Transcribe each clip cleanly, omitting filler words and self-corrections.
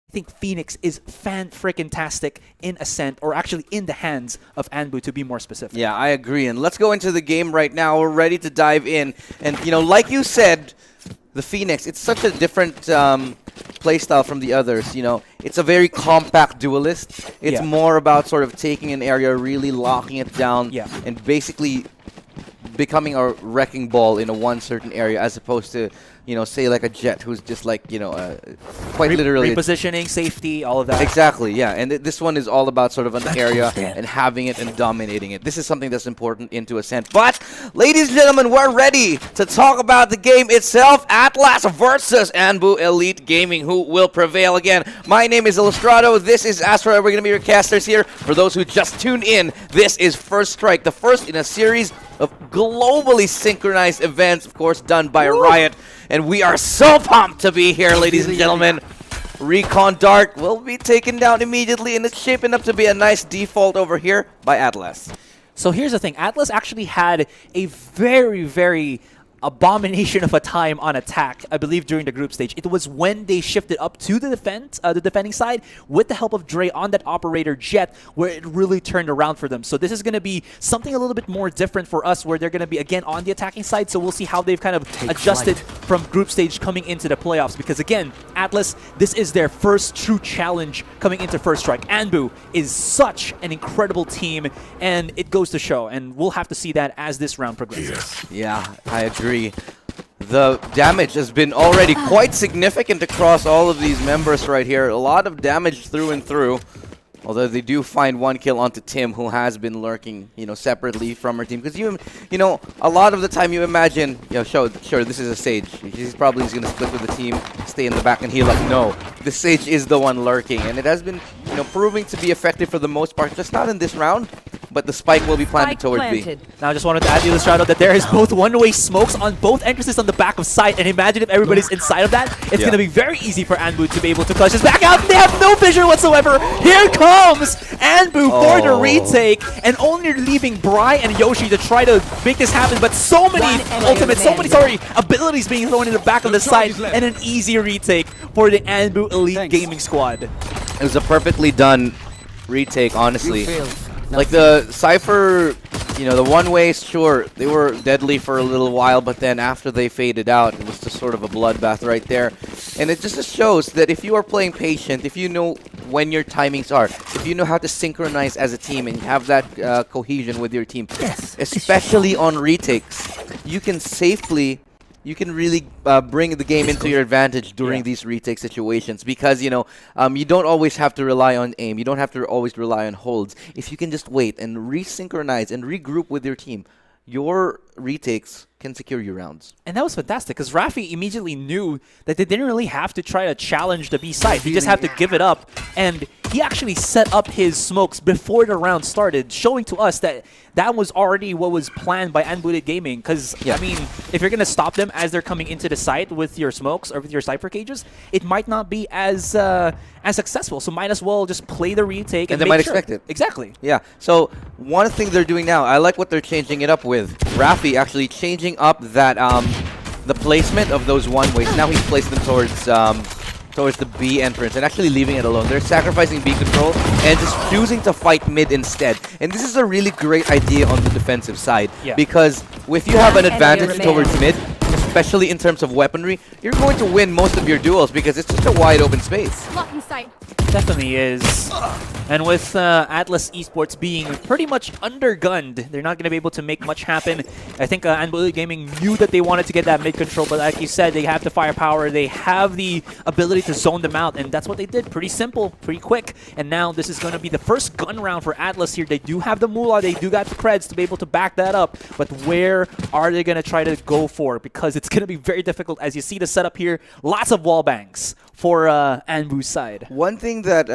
I think Phoenix is fan-freaking-tastic in Ascent, or actually in the hands of Anbu, to be more specific. Yeah, I agree. And let's go into the game right now. We're ready to dive in. And, you know, like you said, the Phoenix, it's such a different playstyle from the others. You know, it's a very compact duelist. It's more about sort of taking an area, really locking it down, and basically becoming a wrecking ball in a one certain area, as opposed to, you know, say like a Jet who's just like, you know, quite literally repositioning, safety, all of that. Exactly, yeah. And this one is all about sort of an area and having it and dominating it. This is something that's important into Ascent. But, ladies and gentlemen, we're ready to talk about the game itself. Atlas versus Anbu Elite Gaming. Who will prevail again? My name is Illustrato. This is Astro. We're going to be your casters here. For those who just tuned in, this is First Strike, the first in a series of globally synchronized events, of course, done by Riot. And we are so pumped to be here, ladies and gentlemen. Recon Dart will be taken down immediately, and it's shaping up to be a nice default over here by Atlas. So here's the thing. Atlas actually had a very, very abomination of a time on attack, I believe, during the group stage. It was when they shifted up to the defending side with the help of Dre on that operator Jet, where it really turned around for them. So this is going to be something a little bit more different for us, where they're going to be again on the attacking side. So we'll see how they've kind of adjusted from group stage coming into the playoffs, because again, Atlas, this is their first true challenge coming into First Strike. Anbu is such an incredible team, and it goes to show, and we'll have to see that as this round progresses. Yeah, I agree. The damage has been already quite significant across all of these members right here. A lot of damage through and through. Although they do find one kill onto Tim, who has been lurking, you know, separately from her team. Because you know, a lot of the time you imagine, you know, sure, this is a Sage. He's probably going to split with the team, stay in the back and heal up. No, the Sage is the one lurking, and it has been, you know, proving to be effective for the most part. Just not in this round, but the spike will be planted towards B. Now I just wanted to add, Illustrato, that there is both one-way smokes on both entrances on the back of site, and imagine if everybody's inside of that, it's going to be very easy for Anbu to be able to clutch this back out. They have no vision whatsoever. Here comes Anbu for the retake, and only leaving Bri and Yoshi to try to make this happen, but so many ultimates, so many abilities being thrown in the back of the site, and an easy retake for the Anbu Elite Gaming squad. It was a perfectly done retake, honestly. Like the Cypher, you know, the one-ways, sure, they were deadly for a little while, but then after they faded out, it was just sort of a bloodbath right there. And it just shows that if you are playing patient, if you know when your timings are, if you know how to synchronize as a team and have that cohesion with your team, especially on retakes, you can safely... You can really bring the game into your advantage during these retake situations, because, you know, you don't always have to rely on aim. You don't have to always rely on holds. If you can just wait and resynchronize and regroup with your team, your retakes can secure you rounds. And that was fantastic, because Rafi immediately knew that they didn't really have to try to challenge the B side. He just had to give it up. And he actually set up his smokes before the round started, showing to us that that was already what was planned by Anbu Gaming. Because, I mean, if you're going to stop them as they're coming into the site with your smokes or with your Cypher cages, it might not be as successful. So might as well just play the retake. And they might expect it. Exactly. Yeah. So one thing they're doing now, I like what they're changing it up with. Rafi actually changing up that the placement of those one-ways. Now he's placed them towards the B entrance and actually leaving it alone. They're sacrificing B control and just choosing to fight mid instead. And this is a really great idea on the defensive side, because if you have an advantage towards mid, especially in terms of weaponry, you're going to win most of your duels because it's just a wide open space. Blocking sight. Definitely is. And with Atlas Esports being pretty much undergunned, they're not going to be able to make much happen. I think Anbu Gaming knew that they wanted to get that mid control, but like you said, they have the firepower, they have the ability to zone them out, and that's what they did. Pretty simple, pretty quick. And now this is going to be the first gun round for Atlas here. They do have the moolah, they do got the creds to be able to back that up, but where are they going to try to go for? Because it's going to be very difficult. As you see the setup here, lots of wall bangs for Anbu's side. One thing that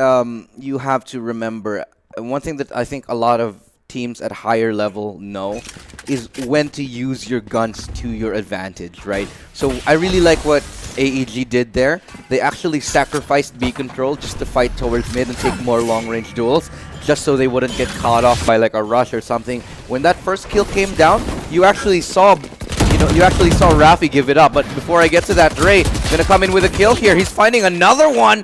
you have to remember, and one thing that I think a lot of teams at higher level know, is when to use your guns to your advantage, right? So I really like what AEG did there. They actually sacrificed B control just to fight towards mid and take more long-range duels, just so they wouldn't get caught off by like a rush or something. When that first kill came down, you actually saw Rafi give it up. But before I get to that, Dre gonna come in with a kill here. He's finding another one.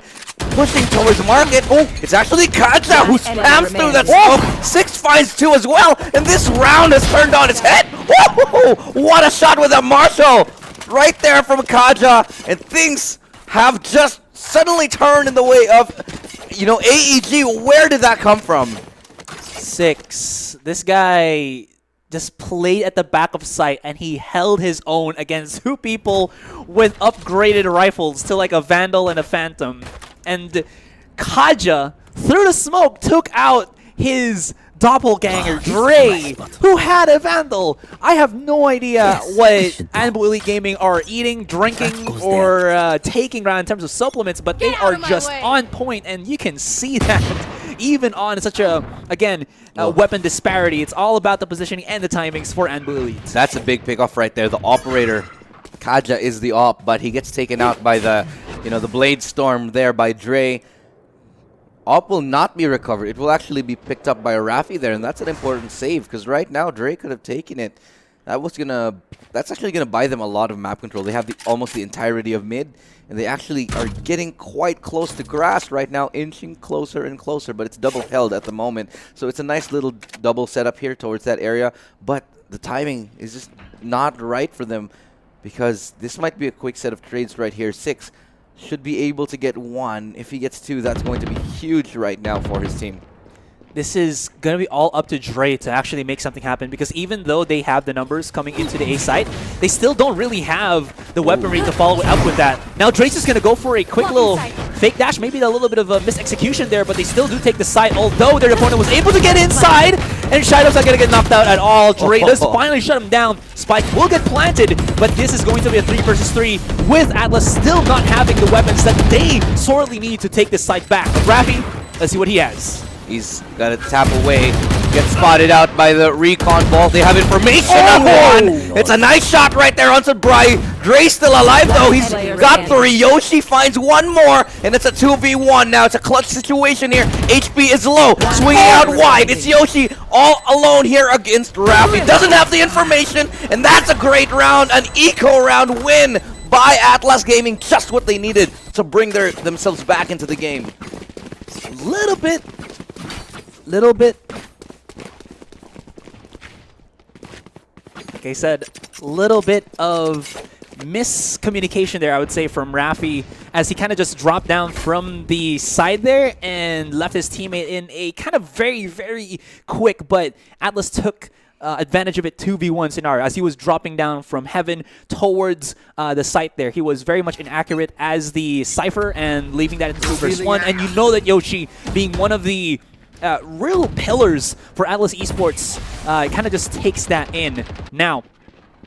pushing towards market. Oh, it's actually Kaja who spams through that smoke. 6 finds 2 as well, and this round has turned on its head. Whoa! What a shot with a Marshall right there from Kaja, and things have just suddenly turned in the way of, you know, AEG. Where did that come from? 6. This guy just played at the back of sight, and he held his own against 2 people with upgraded rifles to like a Vandal and a Phantom. And Kaja, through the smoke, took out his doppelganger, Dre, who had a Vandal. I have no idea what Anbu Elite Gaming are eating, drinking, or taking around in terms of supplements, but they are just on point, and you can see that even on such a, again, weapon disparity. It's all about the positioning and the timings for Anbu Elite. That's a big pickoff right there. The operator, Kaja, is the op, but he gets taken out by the, you know, the Blade Storm there by Dre. Op will not be recovered. It will actually be picked up by Rafi there, and that's an important save, because right now Dre could have taken it. That's actually gonna buy them a lot of map control. They have almost the entirety of mid, and they actually are getting quite close to grass right now, inching closer and closer, but it's double held at the moment. So it's a nice little double setup here towards that area, but the timing is just not right for them, because this might be a quick set of trades right here. 6 should be able to get 1. If he gets 2, that's going to be huge right now for his team. This is going to be all up to Dre to actually make something happen, because even though they have the numbers coming into the A site, they still don't really have the weaponry to follow up with that. Now Dre's just going to go for a quick little fake dash, maybe a little bit of a misexecution there, but they still do take the site, although their opponent was able to get inside, and Shadow's not going to get knocked out at all. Dre does finally shut him down. Spike will get planted, but this is going to be a 3 versus 3 with Atlas still not having the weapons that they sorely need to take this site back. But Rafi, let's see what he has. He's got to tap away, gets spotted out by the recon ball. They have information on 1. It's a nice shot right there onto Bry. Dre's still alive though. He's got 3. Yoshi finds 1 more, and it's a 2v1 now. It's a clutch situation here. HP is low, swinging out wide. It's Yoshi all alone here against Rafi. Doesn't have the information, and that's a great round, an eco round win by Atlas Gaming. Just what they needed to bring themselves back into the game. Little bit. Like I said, little bit of miscommunication there, I would say, from Rafi, as he kind of just dropped down from the side there and left his teammate in a kind of very, very quick, but Atlas took advantage of it 2v1 scenario as he was dropping down from heaven towards the site there. He was very much inaccurate as the Cypher and leaving that into 2 versus 1, and you know that Yoshi, being one of the real pillars for Atlas Esports, kind of just takes that in. Now,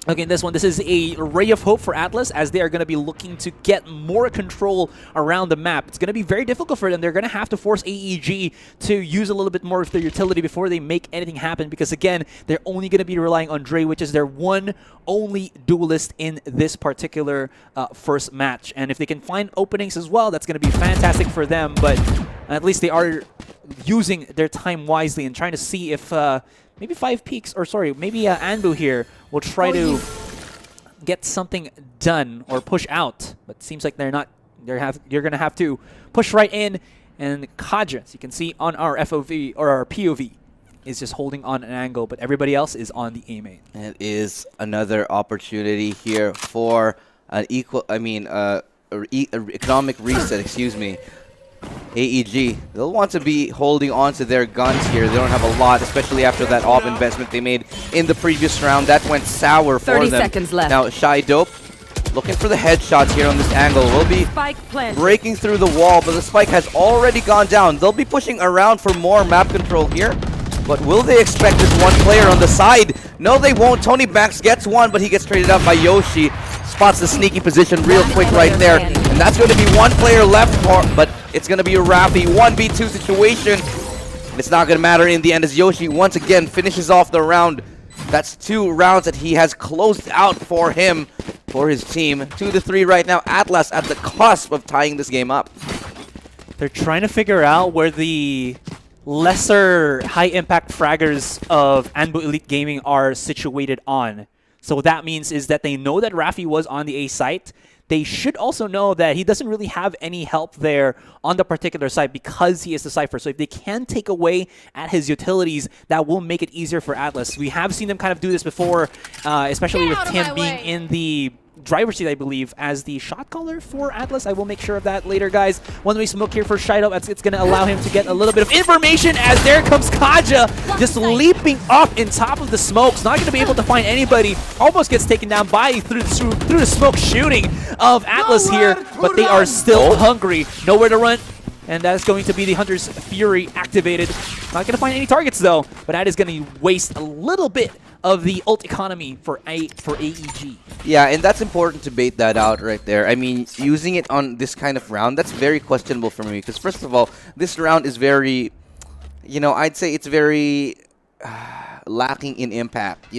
okay, this is a ray of hope for Atlas, as they are going to be looking to get more control around the map. It's going to be very difficult for them. They're going to have to force AEG to use a little bit more of their utility before they make anything happen, because again, they're only going to be relying on Dre, which is their one only duelist in this particular first match. And if they can find openings as well, that's going to be fantastic for them, but at least they are using their time wisely and trying to see if maybe maybe Anbu here will try to get something done or push out. But it seems like they're not. You're gonna have to push right in. And Kaja, as you can see on our FOV or our POV, is just holding on an angle, but everybody else is on the A main. It is another opportunity here for an economic reset. Excuse me. AEG, they'll want to be holding on to their guns here. They don't have a lot, especially after that AWP investment they made in the previous round. That went sour for them. 30 seconds left. Now, Shy Dope looking for the headshots here on this angle. Will be breaking through the wall, but the spike has already gone down. They'll be pushing around for more map control here. But will they expect this one player on the side? No, they won't. Tony Banks gets 1, but he gets traded out by Yoshi. Spots the sneaky position real quick right there. And that's going to be 1 player left, but it's going to be a Rafi 1v2 situation. It's not going to matter in the end, as Yoshi once again finishes off the round. That's 2 rounds that he has closed out for his team. 2-3 right now. Atlas at the cusp of tying this game up. They're trying to figure out where the lesser high-impact fraggers of Anbu Elite Gaming are situated on. So what that means is that they know that Rafi was on the A site. they should also know that he doesn't really have any help there on the particular side because he is the Cypher. So if they can take away at his utilities, that will make it easier for Atlas. We have seen them kind of do this before, especially with Tim being in the driver's seat, I believe, as the shot caller for Atlas. I will make sure of that later, guys. One-way smoke here for Shido. It's going to allow him to get a little bit of information as there comes Kaja just leaping up in top of the smokes. Not going to be able to find anybody. Almost gets taken down by through the smoke shooting of Atlas here, but they are still hungry. Nowhere to run. And that's going to be the Hunter's Fury activated. Not going to find any targets, though, but that is going to waste a little bit of the ult economy for AEG. Yeah, and that's important to bait that out right there. I mean, using it on this kind of round, that's very questionable for me. Because first of all, this round is very, I'd say it's very lacking in impact.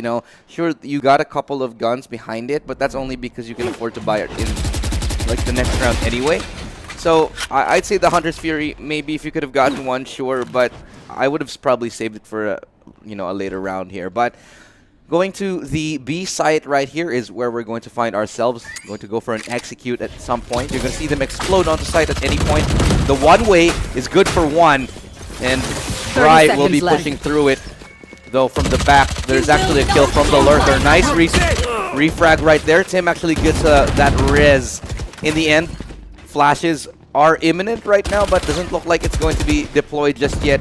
Sure, you got a couple of guns behind it, but that's only because you can afford to buy it in like the next round anyway. So I'd say the Hunter's Fury, maybe if you could have gotten one, sure, but I would have probably saved it for a later round here. But going to the B site right here is where we're going to find ourselves. Going to go for an execute at some point. You're going to see them explode onto site at any point. The one-way is good for one, and Bri will be pushing through it. Though from the back, there's actually a kill from the lurker. Nice refrag right there. Tim actually gets that res in the end. Flashes are imminent right now, but doesn't look like it's going to be deployed just yet.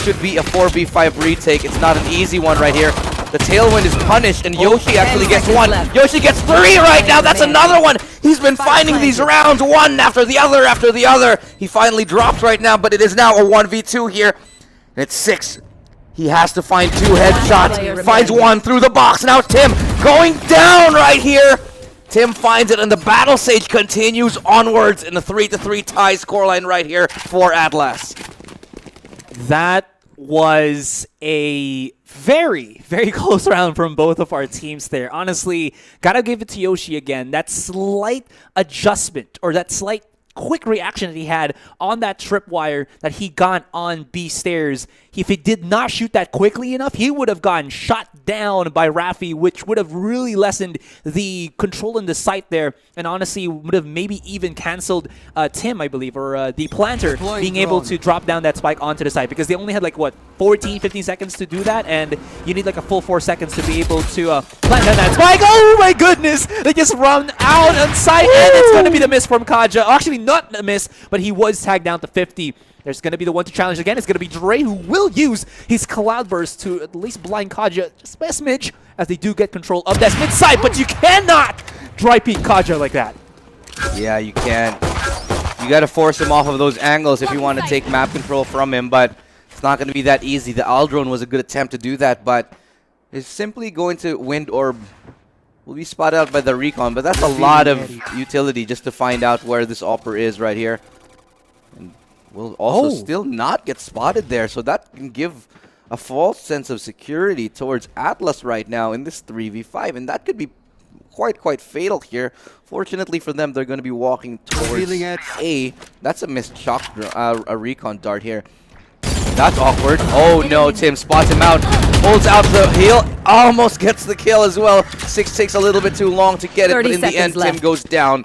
Should be a 4v5 retake. It's not an easy one right here. The Tailwind is punished, and Yoshi actually gets one. Yoshi gets three right now. That's another one. He's been finding these rounds one after the other after the other. He finally drops right now, but it is now a 1v2 here. And it's 6. He has to find 2 headshots. Finds one through the box. Now it's Tim going down right here. Tim finds it, and the Battle Sage continues onwards in the 3-3 tie scoreline right here for Atlas. That was a very, very close round from both of our teams there. Honestly, gotta give it to Yoshi again. That slight adjustment, or that slight quick reaction that he had on that tripwire that he got on B stairs. If he did not shoot that quickly enough, he would have gotten shot down by Rafi, which would have really lessened the control in the site there, and honestly would have maybe even canceled Tim, I believe, or the planter being able to drop down that spike onto the site, because they only had like, what, 14, 15 seconds to do that, and you need like a full 4 seconds to be able to plant down that spike. Oh my goodness! They just run out on site, and it's going to be the miss from Kaja. Actually, not a miss, but he was tagged down to 50. There's going to be the one to challenge again. It's going to be Dre, who will use his Cloud Burst to at least blind Kaja just by a smidge, as they do get control of that mid side, but you cannot dry peek Kaja like that. Yeah, you can't. You got to force him off of those angles if you want to take map control from him, but it's not going to be that easy. The Aldrone was a good attempt to do that, but it's simply going to Wind Orb. Will be spotted out by the recon, but that's a lot of utility just to find out where this Opper is right here. And will also still not get spotted there, so that can give a false sense of security towards Atlas right now in this 3v5, and that could be quite fatal here. Fortunately for them, they're going to be walking towards A. That's a missed shock, a recon dart here. That's awkward. Oh no, Tim spots him out, holds out the heal, almost gets the kill as well. 6 takes a little bit too long to get it, but in the end, Tim goes down.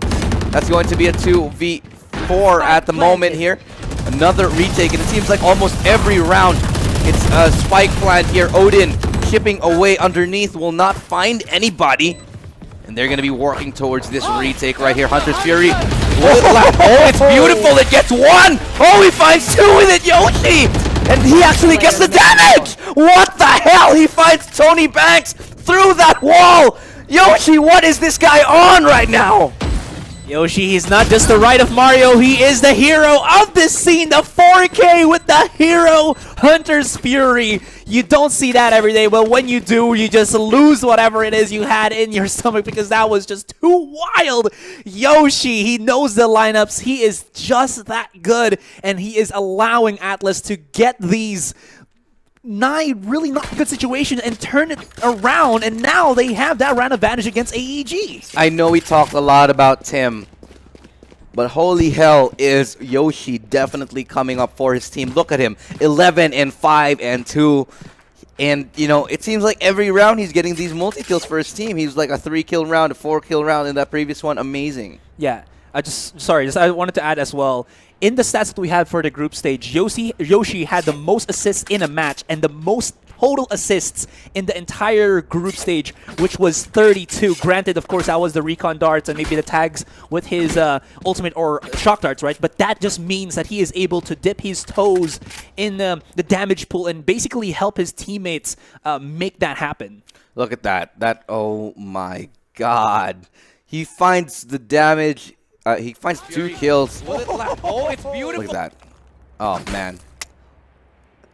That's going to be a 2v4 at the moment here. Another retake, and it seems like almost every round it's a spike plant here. Odin chipping away underneath, will not find anybody. And they're going to be working towards this retake right here. Hunter's Fury. Oh, it's beautiful. It gets one. Oh, he finds two with it. Yoshi. And he actually gets the damage. What the hell? He finds Tony Banks through that wall. Yoshi, what is this guy on right now? Yoshi, he's not just the right of Mario, he is the hero of this scene, the 4K with the hero Hunter's Fury. You don't see that every day, but when you do, you just lose whatever it is you had in your stomach, because that was just too wild. Yoshi, he knows the lineups, he is just that good, and he is allowing Atlas to get these really not good situation and turn it around, and now they have that round advantage against AEG. I know we talked a lot about Tim, but holy hell is Yoshi definitely coming up for his team. Look at him, 11 and 5 and 2. And, you know, it seems like every round he's getting these multi-kills for his team. He's like a 3-kill round, a 4-kill round in that previous one. Amazing. Yeah, I wanted to add as well. In the stats that we had for the group stage, Yoshi had the most assists in a match and the most total assists in the entire group stage, which was 32. Granted, of course, that was the recon darts and maybe the tags with his ultimate or shock darts, right? But that just means that he is able to dip his toes in the damage pool and basically help his teammates make that happen. Look at that. Oh my God. He finds the damage. He finds 2 kills. Oh, it's beautiful. Look at that. Oh, man.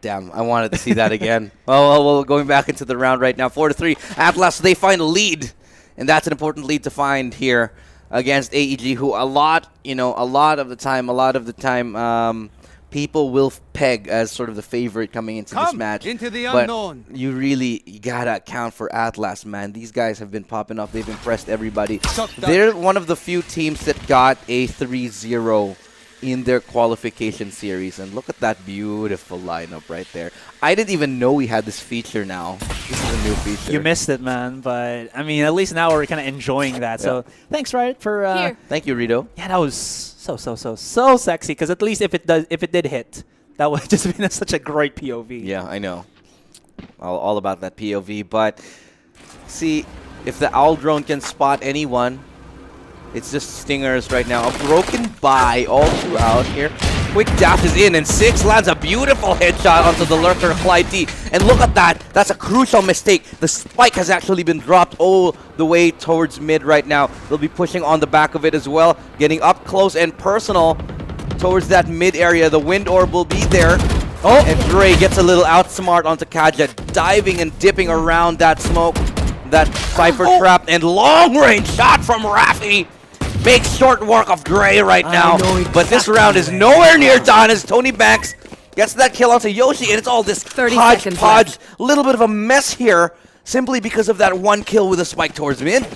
Damn, I wanted to see that again. Well, going back into the round right now. 4-3. Atlas, they find a lead. And that's an important lead to find here against AEG, who a lot of the time, people will peg as sort of the favorite coming into this match. Into the but unknown. you gotta account for Atlas, man. These guys have been popping up. They've impressed everybody. They're one of the few teams that got a 3-0 in their qualification series. And look at that beautiful lineup right there. I didn't even know we had this feature now. This is a new feature. You missed it, man. But, I mean, at least now we're kind of enjoying that. So, thanks, Riot, for... Thank you, Rito. Yeah, that was so sexy. Because at least if it did hit, that would just been such a great POV. Yeah, I know. All about that POV. But, see, if the Owl Drone can spot anyone... It's just Stingers right now. A broken buy all throughout here. Quick dash is in, and 6 lands a beautiful headshot onto the lurker, Clyde D. And look at that. That's a crucial mistake. The spike has actually been dropped all the way towards mid right now. They'll be pushing on the back of it as well. Getting up close and personal towards that mid area. The wind orb will be there. Oh, and Dre gets a little outsmart onto Kaja, diving and dipping around that smoke. That Cypher trap, and long-range shot from Rafi. Makes short work of Dre right now, but this round is nowhere near done as Tony Banks gets that kill onto Yoshi, and it's all this hodgepodge, little bit of a mess here, simply because of that 1 kill with a spike towards mid.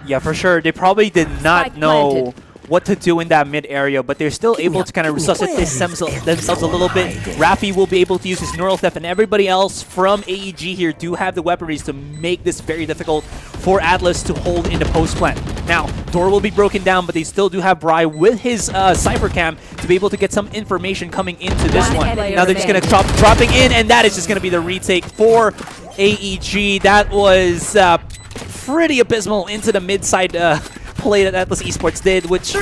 Yeah, for sure. They probably did not know what to do in that mid area, but they're still able to kind of resuscitate themselves a little bit. Rafi will be able to use his neural theft, and everybody else from AEG here do have the weaponries to make this very difficult for Atlas to hold in the post plant. Now, door will be broken down, but they still do have Bri with his Cypher Cam to be able to get some information coming into this one. Now they're just going to dropping in, and that is just going to be the retake for AEG. That was pretty abysmal into the mid-side play that Atlas Esports did, which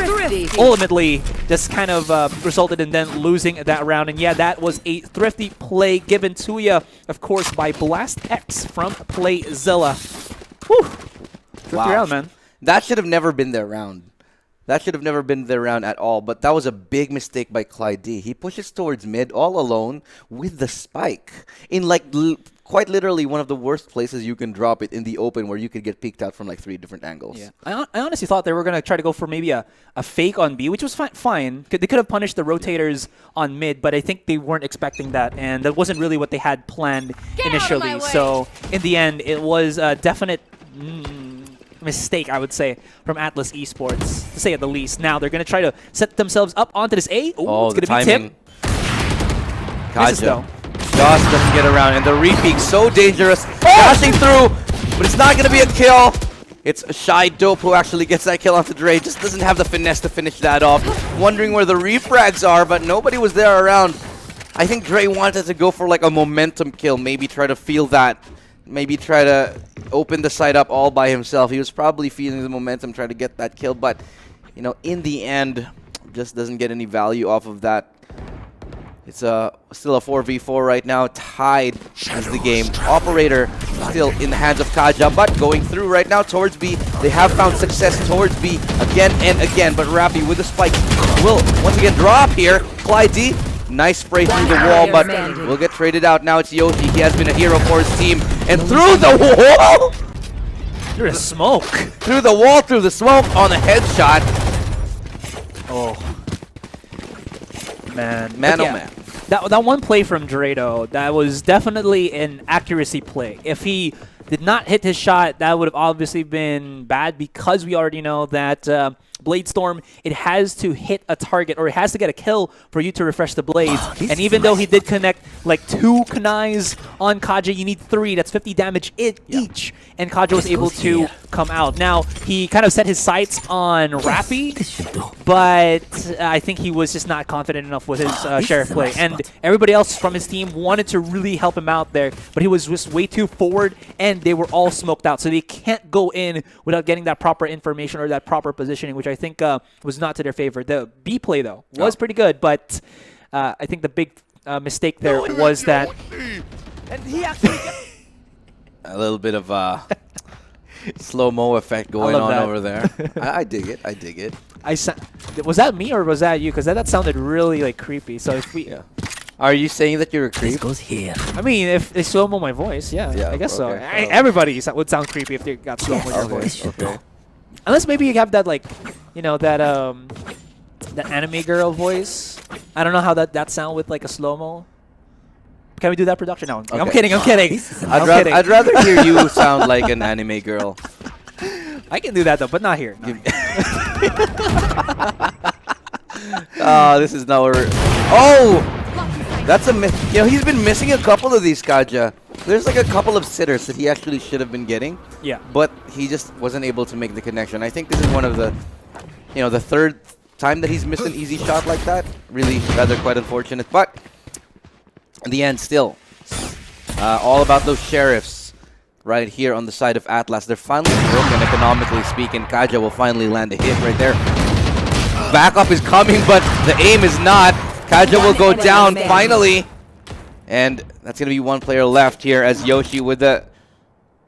ultimately just kind of resulted in them losing that round. And yeah, that was a thrifty play given to you, of course, by Blast X from Playzilla. Whew. Thrifty round, man. That should have never been their round. That should have never been their round at all, but that was a big mistake by Clyde D. He pushes towards mid all alone with the spike in like quite literally one of the worst places you can drop it in the open, where you could get peeked out from like 3 different angles. Yeah, I honestly thought they were going to try to go for maybe a fake on B, which was fine. They could have punished the rotators on mid, but I think they weren't expecting that, and that wasn't really what they had planned initially. So in the end, it was a definite mistake, I would say, from Atlas Esports, to say at the least. Now they're going to try to set themselves up onto this A. Oh, it's going to be Tip. Kaja just doesn't get around, and the repeat so dangerous, dashing through, but it's not going to be a kill. It's Shy Dope who actually gets that kill onto Dre. Just doesn't have the finesse to finish that off. Wondering where the refrags are, but nobody was there around. I think Dre wanted to go for like a momentum kill, maybe try to feel that, maybe try to open the side up all by himself. He was probably feeling the momentum, trying to get that kill, but you know, in the end, just doesn't get any value off of that. It's still a 4v4 right now, tied as the game. Operator still in the hands of Kaja, but going through right now towards B. They have found success towards B again and again, but Rafi with the spike will once again drop here. Clyde D, nice spray through the wall, but will get traded out. Now it's Yoshi. He has been a hero for his team, and through the wall! Through the smoke. Through the wall, through the smoke on a headshot. Oh. Man, man, yeah, oh man. That one play from Dorado, that was definitely an accuracy play. If he did not hit his shot, that would have obviously been bad, because we already know that Blade Storm, it has to hit a target or it has to get a kill for you to refresh the blades. And even though he did connect like 2 kunais on Kaja, you need 3. That's 50 damage each. And Kaja was able to come out. Now, he kind of set his sights on Rappy, but I think he was just not confident enough with his Sheriff play. And everybody else from his team wanted to really help him out there, but he was just way too forward, and they were all smoked out. So they can't go in without getting that proper information or that proper positioning, which I think was not to their favor. The B play, though, was pretty good, but I think the big mistake there was that... And he actually... A little bit of slow-mo effect going on over there. I dig it. I dig it. Was that me or was that you? Because that sounded really like creepy. So if we... Are you saying that you're a creep? This goes here. I mean, if they slow-mo my voice, yeah, I guess so. Everybody would sound creepy if they got slow-mo your voice. Okay. Unless maybe you have that, like, you know, that anime girl voice. I don't know how that sound with like a slow-mo. Can we do that production? No, I'm kidding. I'm kidding. I'd rather hear you sound like an anime girl. I can do that though, but not here. This is not where that's a miss. You know, he's been missing a couple of these, Kaja. There's like a couple of sitters that he actually should have been getting. Yeah. But he just wasn't able to make the connection. I think this is one of the, you know, the third time that he's missed an easy shot like that. Really, rather quite unfortunate. But in the end, still, all about those sheriffs right here on the side of Atlas. They're finally broken, economically speaking. Kaja will finally land a hit right there. Backup is coming, but the aim is not. Kaja will go down finally. And that's going to be one player left here as Yoshi with that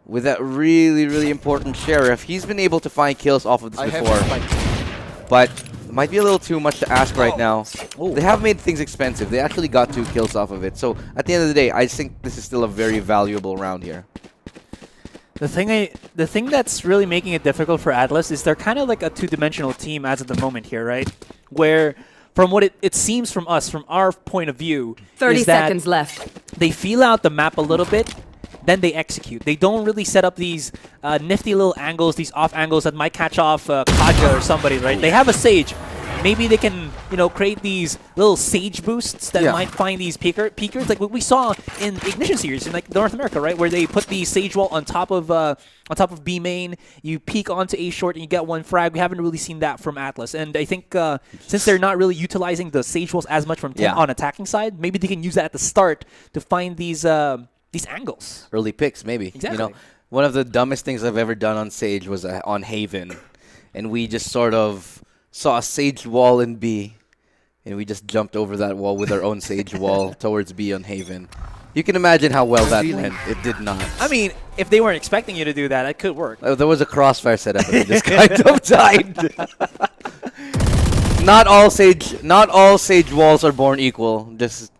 really, really important sheriff. He's been able to find kills off of this before. But it might be a little too much to ask right now. They have made things expensive. They actually got 2 kills off of it. So at the end of the day, I think this is still a very valuable round here. The thing that's really making it difficult for Atlas is they're kind of like a 2-dimensional team as of the moment here, right? Where from what it seems from us, from our point of view, 30 is that seconds left. They feel out the map a little bit, then they execute. They don't really set up these nifty little angles, these off angles that might catch off Kaja or somebody, right? They have a Sage. Maybe they can, you know, create these little Sage boosts that might find these peekers, like what we saw in Ignition series in like North America, right, where they put the Sage wall on top of B main. You peek onto A short and you get 1 frag. We haven't really seen that from Atlas, and I think since they're not really utilizing the Sage walls as much from on attacking side, maybe they can use that at the start to find these angles. Early picks, maybe. Exactly. You know, one of the dumbest things I've ever done on Sage was on Haven, and we just sort of saw a Sage wall in B, and we just jumped over that wall with our own Sage wall towards B on Haven. You can imagine how well that went. It did not. I mean, if they weren't expecting you to do that, it could work. There was a crossfire set up, and it just kind of died. Not all Sage walls are born equal. Just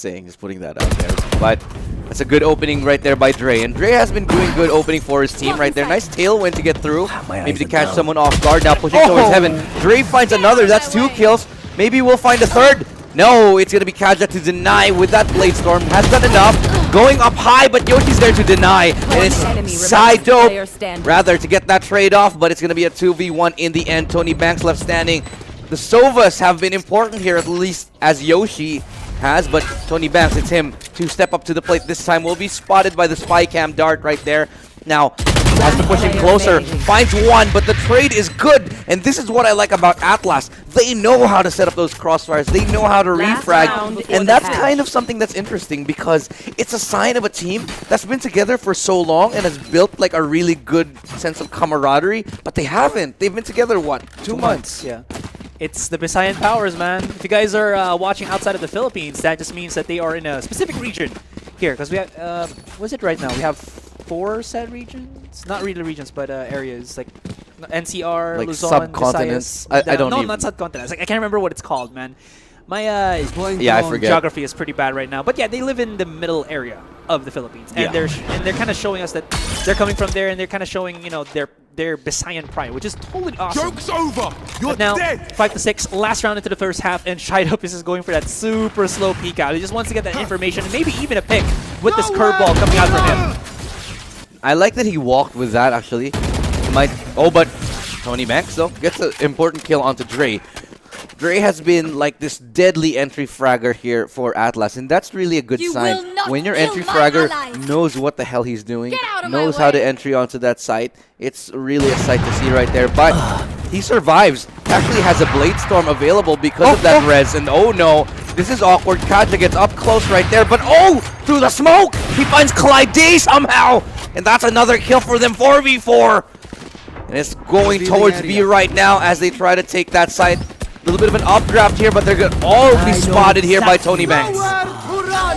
saying, just putting that out there. But that's a good opening right there by Dre. And Dre has been doing good opening for his team right there. Nice tailwind to get through. Maybe to catch someone off guard. Now pushing towards heaven. Dre finds another. That's 2 kills. Maybe we'll find a third. No, it's going to be Kaja to deny with that Blade Storm. Has done enough. Going up high, but Yoshi's there to deny. And it's side dope. Rather to get that trade off, but it's going to be a 2v1 in the end. Tony Banks left standing. The Sovas have been important here, at least as Yoshi has, but Tony Banks, it's him to step up to the plate this time. Will be spotted by the spy cam dart right there. Now, has to push him closer, finds 1, but the trade is good, and this is what I like about Atlas. They know how to set up those crossfires, they know how to refrag, and that's kind of something that's interesting because it's a sign of a team that's been together for so long and has built like a really good sense of camaraderie, but they haven't. They've been together, what, 2 months? Yeah. It's the Visayan powers, man. If you guys are watching outside of the Philippines, that just means that they are in a specific region here. Because we have, what's it right now? We have 4 set regions? Not really regions, but areas. Like NCR, like Luzon, subcontinents. Visayas. I don't No, even. not subcontinents. Like, I can't remember what it's called, man. My I forget. geography is pretty bad right now. But yeah, they live in the middle area of the Philippines. And they're kind of showing us that they're coming from there, and they're kind of showing, you know, their Visayan pride, which is totally awesome. Joke's over! You're But now, dead! 5-6, last round into the first half, and Shideup is going for that super slow peek out. He just wants to get that information, and maybe even a pick with this curveball coming out from him. I like that he walked with that, actually. But Tony Banks, though, gets an important kill onto Dre. Dre has been like this deadly entry fragger here for Atlas, and that's really a good sign. When your entry fragger knows what the hell he's doing, knows how to entry onto that site, it's really a sight to see right there. But he survives. Actually has a Blade Storm available because of that res, and oh no, this is awkward. Kaja gets up close right there, but oh, through the smoke, he finds Clyde D somehow, and that's another kill for them, 4v4. And it's going towards B right now as they try to take that site. A little bit of an updraft here, but they're going to all be spotted here by Tony Banks.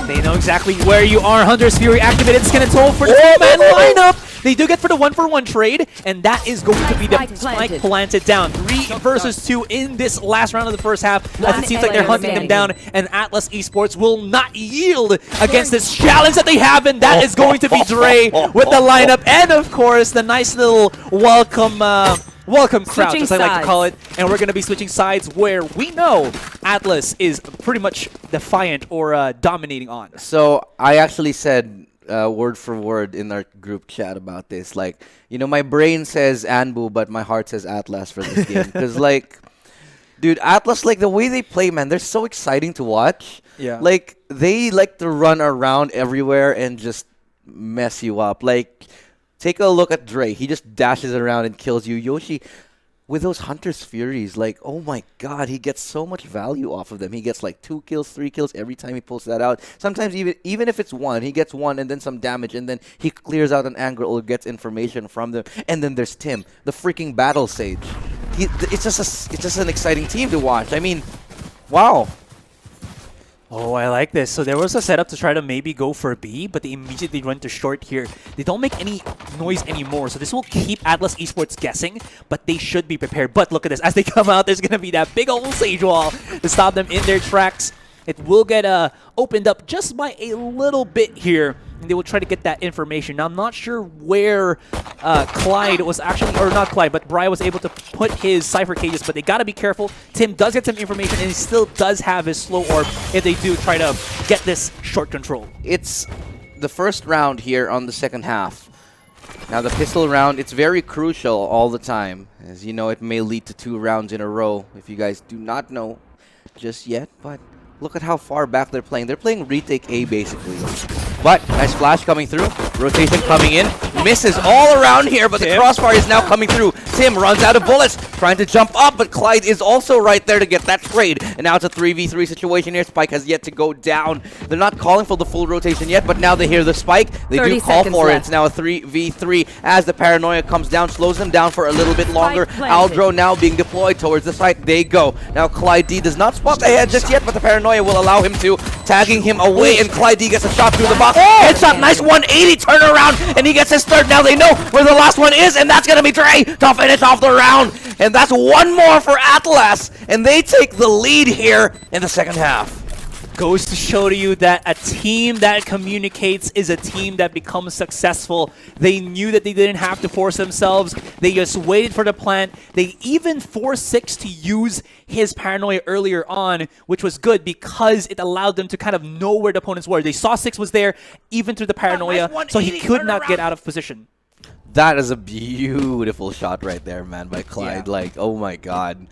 They know exactly where you are. Hunter's Fury activated. It's going to toll for the two-man lineup. They do get for the 1-for-1 trade, and that is going to be the spike planted down. 3 versus 2 in this last round of the first half, as it seems like they're hunting them down, and Atlas Esports will not yield against this challenge that they have, and that is going to be Dre with the lineup, and of course, the nice little welcome crouch, as I like to call it, and we're going to be switching sides where we know Atlas is pretty much defiant or dominating on. So I actually said word for word in our group chat about this. Like, you know, my brain says Anbu, but my heart says Atlas for this game. Because, like, dude, Atlas, like, the way they play, man, they're so exciting to watch. Yeah. Like, they like to run around everywhere and just mess you up. Like, take a look at Dre. He just dashes around and kills you. Yoshi, with those Hunter's Furies, like, oh my god, he gets so much value off of them. He gets like 2 kills, 3 kills every time he pulls that out. Sometimes even if it's 1, he gets 1 and then some damage, and then he clears out an angle or gets information from them. And then there's Tim, the freaking Battle Sage. It's just an exciting team to watch. I mean, wow. Oh, I like this. So there was a setup to try to maybe go for B, but they immediately run to short here. They don't make any noise anymore, so this will keep Atlas Esports guessing, but they should be prepared. But look at this. As they come out, there's going to be that big old Sage Wall to stop them in their tracks. It will get opened up just by a little bit here, and they will try to get that information. Now, I'm not sure where Clyde was actually, or not Clyde, but Bri was able to put his Cypher cages, but they got to be careful. Tim does get some information, and he still does have his slow orb if they do try to get this short control. It's the first round here on the second half. Now, the pistol round, it's very crucial all the time. As you know, it may lead to 2 rounds in a row, if you guys do not know just yet, but look at how far back they're playing. They're playing retake A, basically. But nice flash coming through. Rotation coming in. Misses all around here, but the crossfire is now coming through. Tim runs out of bullets, trying to jump up, but Clyde is also right there to get that trade. And now it's a 3v3 situation here. Spike has yet to go down. They're not calling for the full rotation yet, but now they hear the spike. They do call for it. It's now a 3v3 as the paranoia comes down, slows them down for a little bit longer. Aldro now being deployed towards the site. They go. Now Clyde D does not spot the head just yet, but the paranoia will allow him to, tagging him away, and Clyde D gets a shot through the box. Headshot, nice 180 turnaround, and he gets his third. Now they know where the last one is, and that's going to be Dre to finish off the round. And that's 1 more for Atlas, and they take the lead here in the second half. Goes to show to you that a team that communicates is a team that becomes successful. They knew that they didn't have to force themselves. They just waited for the plant. They even forced 6 to use his paranoia earlier on, which was good because it allowed them to kind of know where the opponents were. They saw 6 was there, even through the paranoia, so he could not get out of position. That is a beautiful shot right there, man, by Clyde. Yeah. Like, oh my god.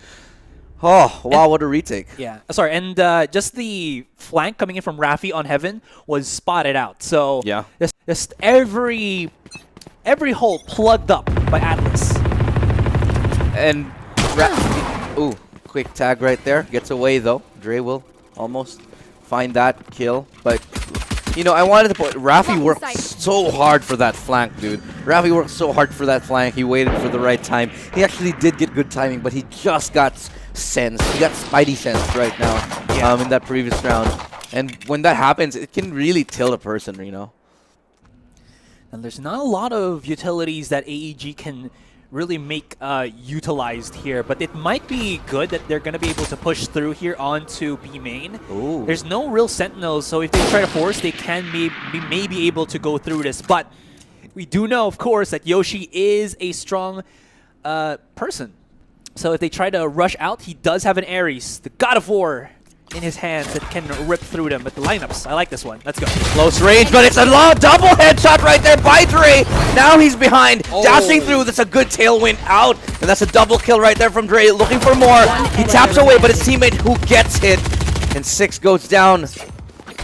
Oh, wow, and what a retake. Yeah, sorry, and just the flank coming in from Rafi on Heaven was spotted out. So yeah, just every hole plugged up by Atlas. And ooh, quick tag right there. Gets away though. Dre will almost find that kill, but you know, I wanted to put Rafi worked so hard for that flank, dude. Rafi worked so hard for that flank. He waited for the right time. He actually did get good timing, but he just got sense. He got Spidey sense right now in that previous round. And when that happens, it can really tilt a person, you know. And there's not a lot of utilities that AEG can really make utilized here, but it might be good that they're going to be able to push through here onto B main. Ooh. There's no real sentinels, so if they try to force, they can maybe able to go through this. But we do know, of course, that Yoshi is a strong person. So if they try to rush out, he does have an Ares, the God of War. in his hands that can rip through them. But the lineups, I like this one. Let's go. Close range, but it's a double headshot right there by Dre. Now he's behind, dashing through. That's a good tailwind out, and that's a double kill right there from Dre. Looking for more. He taps away, but his teammate who gets hit, and 6 goes down.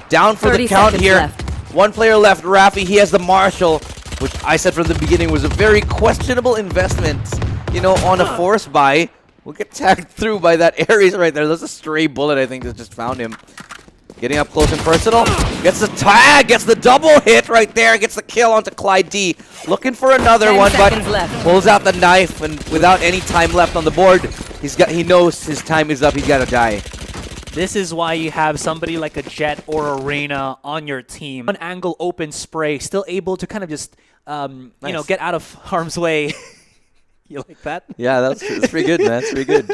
Down for the count here. Left. 1 player left, Rafi. He has the Marshall, which I said from the beginning was a very questionable investment, you know, on a force buy. We'll get tagged through by that Ares right there. That's a stray bullet, I think, that just found him. Getting up close and personal. Gets the tag, gets the double hit right there. Gets the kill onto Clyde D. Looking for another one, but pulls out the knife, and without any time left on the board, he knows his time is up. He's got to die. This is why you have somebody like a Jet or a Reyna on your team. One angle open spray, still able to kind of just, you know, get out of harm's way. You like that? Yeah, that's pretty good, man. It's pretty good.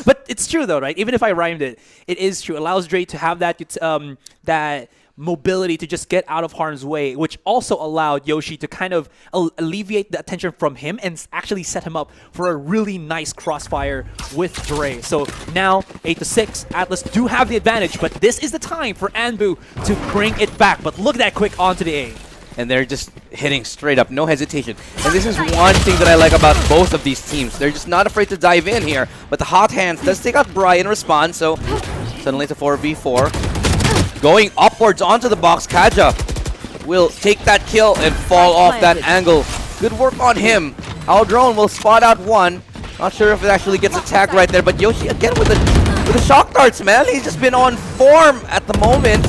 But it's true, though, right? Even if I rhymed it, it is true. It allows Dre to have that that mobility to just get out of harm's way, which also allowed Yoshi to kind of alleviate the attention from him and actually set him up for a really nice crossfire with Dre. So now, 8-6, Atlas do have the advantage, but this is the time for Anbu to bring it back. But look at that quick onto the A. And they're just hitting straight up, no hesitation. And this is one thing that I like about both of these teams. They're just not afraid to dive in here. But the hot hands does take out Bri in response, so suddenly it's a 4v4. Going upwards onto the box, Kaja will take that kill and fall off that angle. Good work on him. Our drone will spot out one. Not sure if it actually gets a tag right there, but Yoshi again with the shock darts, man. He's just been on form at the moment